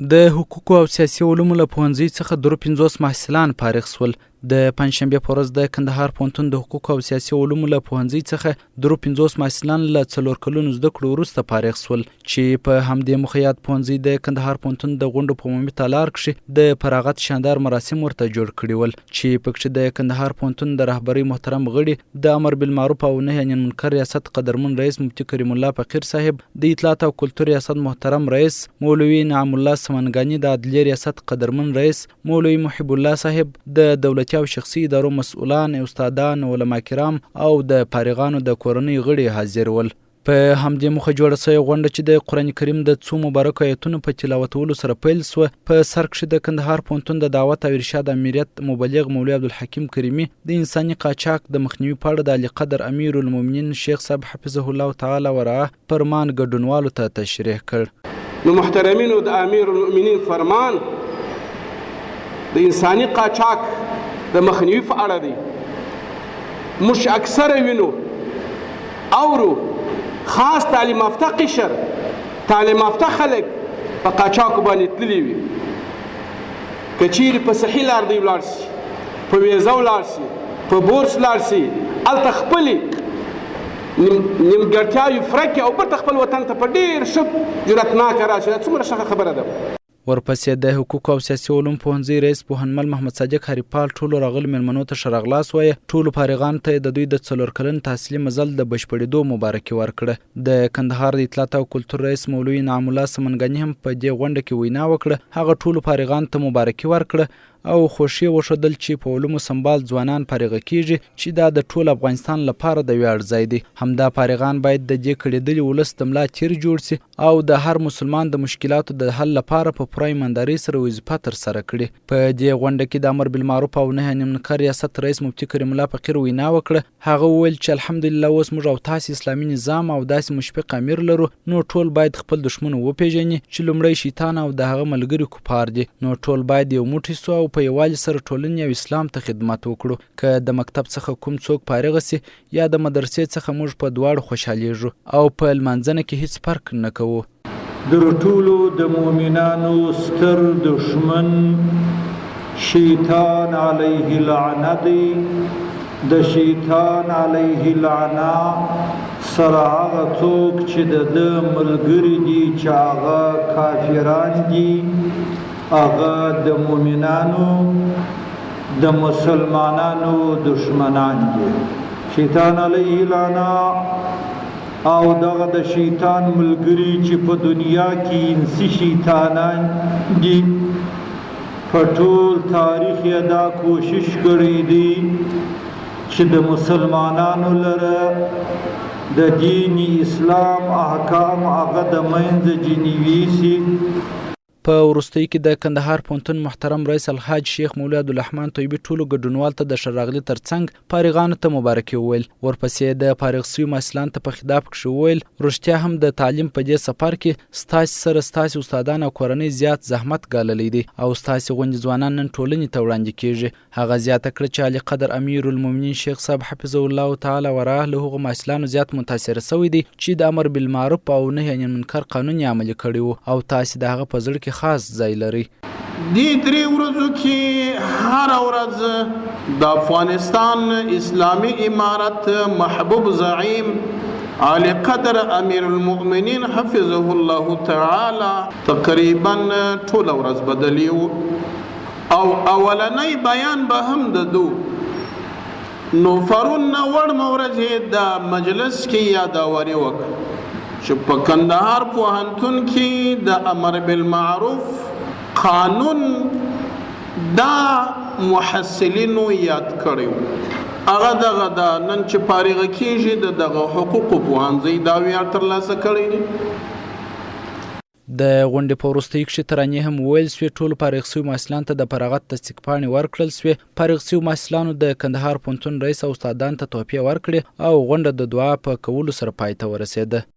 د حقوقو او سیاسي علومو له پوهنځي څخه 53 محصلان فارغ شول. د پنجشنبې په ورځ د کندهار پوهنتون د حقوقو او سیاسي علومو له پوهنځي څخه 53 محصلان له 4 کلونو زده کړو وروسته فارغ شول، چې په همدې موخه یاد پوهنځي د کندهار پوهنتون د غونډو په عمومي تالار کښې د فراغت شاندار مراسم ورته جوړ کړي ول، چې پکښې د کندهار پوهنتون د رهبرۍ محترم غړي د امر بالمعروف او نهي عن المنکر ریاست قدرمن رئیس مفتي کریم الله فقیر صاحب، د اطلاعات او کلتور ریاست محترم رئیس مولوي نعم الله سمنګاني، د عدلیې ریاست قدرمن رئیس مولوي محب الله صاحب، د دولتي او شخصي ادارو مسؤلان، استادان، علما کرام او د فارغانو د کورنۍ غړي حاضر ول. په همدې موخه جوړه شوې غونډه چې د قرآن کریم د څو مبارکو آیتونو په تلاوتولو سره پیل سوه، په سر کښې د کندهار پوهنتون د دعوت او ارشاد امریت مبلغ مولوي عبدالحکیم کریمي د انساني قاچاق د مخنیوي په اړه د علی قدر امیر المؤمنین شیخ صاحب حفظه الله تعالی ورعاه فرمان ګډونوالو ته تشریح کړ. نو محترمینو، د امیر المؤمنین فرمان د انساني قاچاق د مخنیوي په اړه دی. موږ اکثره وینو اورو خاص تعلیم یافته قشر، تعلیم یافته خلک په قاچاقو باندې تللي وي. که چیرې په صحیح لار دی ولاړ شي، په ویزه ولاړ شي، په بورس ولاړ شي، هلته خپلې نیمګړتیاوې فرق کړي او بیرته خپل وطن ته په ډېر ښه جرأتناکه راشي. دا څومره ښه خبره ده. ورپسې د حقوقو او سیاسي علوم پوهنځي رئیس پوهنمل محمد صادق هریپال ټولو راغلو مېلمنو ته ښه راغلاست وایه. ټولو فارغانو ته د دوی د 4 کلن تحصیلي مزل د بشپړېدو مبارکي ورکړه. د کندهار د اطلاعات او کلتور رئیس مولوي نعم الله سمنګاني هم په دې غونډه کې وینا وکړه. هغه ټولو فارغانو ته مبارکي ورکړه او خوښي وښودل چې په علومو سمبال ځوانان فارغه کیږي، چې دا د ټول افغانستان لپاره د ویاړ ځای دی. همدا فارغان باید د دې کړېدلي ولس د ملا تیر جوړ سي او د هر مسلمان د مشکلاتو د حل لپاره په پوره ایماندارۍ سره وظیفه ترسره کړي. په دې غونډه کې د امر بالمعروف او نهي عن المنکر ریاست رئیس مفتي کریم الله فقیر وینا وکړه. هغه وویل چې الحمدلله اوس موږ او تاسې اسلامي نظام او داسې مشفق امیر لرو، نو ټول باید خپل دښمن وپېژني چې لومړی شیطان او د هغه ملګري کفار دي. نو ټول باید یو موټی سو او په یووالي سره ټولنې او اسلام ته خدمت وکړو. که د مکتب څخه کوم څوک فارغ سي یا د مدرسې څخه، موږ په دواړو خوشحالیږو او په لمانځنه کې هیڅ فرق نه کوو. د ټولو د مؤمنانو ستر دشمن شیطان علیه لعنه دی. د شیطان علیه لعنه سره هغه څوک چې د ده ملګري دي، چې هغه کافران دي، هغه د مؤمنانو د مسلمانانو دشمنان دي. شیطان علیه لعنه او دغه د شیطان ملګري چې په دنیا کې انسي شیطانان دي، په ټول تاریخ یې دا کوشش کړی دی چې د مسلمانانو لره د دین اسلام احکام هغه د منځه جنیوي سي. په وروستۍ کې د کندهار پوهنتون محترم رئیس الحاج شیخ مولوي عبدالرحمن طیبي ټولو ګډونوالو ته د ښه راغلي ترڅنګ فارغانو ته مبارکي وویل. ورپسې د فارغ سوي محصلانو ته په خطاب کښې وویل رښتیا هم د تعلیم په دې سفر کې ستاسې سره ستاسې استادان او کورنۍ زیات زحمت ګاللی دی او ستاسې غوندې ځوانان نن ټولنې ته وړاندې کېږي. هغه زیاته کړه چې علی قدر امیر المؤمنین شیخ صاحب حفظه الله تعالی ورعاه له هغو محصلانو زیات متاثره سوی دی چې د امر بالمعروف او نهي عن المنکر قانون یې عملي کړی و او تاسې د هغه په زړه کې خاص ځای لري. دې 3 ورځو کې هر ورځ د افغانستان اسلامي امارت محبوب زعیم علی قدر امیر المؤمنین حفظه الله تعالی تقریبا ټول ورځ بدلی او اولنی بیان به هم د دو نو فرون وړ مورځ د مجلس کې یادوري وکړه چې په کندهار پوهنتون کې د امر بالمعروف قانون دا محصلینو یاد کړیو. هغه دغه د نن چې فارغه کېږي د دغه حقوقو پوهنځي دا ویاړ ترلاسه کړی دی. د غونډې په وروستۍ کښې ترانې هم وویل سوې. ټولو فارغ سوي محصلانو ته د فراغت تصدیق پاڼې ورکړل سوې. فارغ سوي محصلانو د کندهار پوهنتون رئیس او استادانو ته تحفې ورکړې او غونډه د دعا په کولو سره پای ته ورسېده.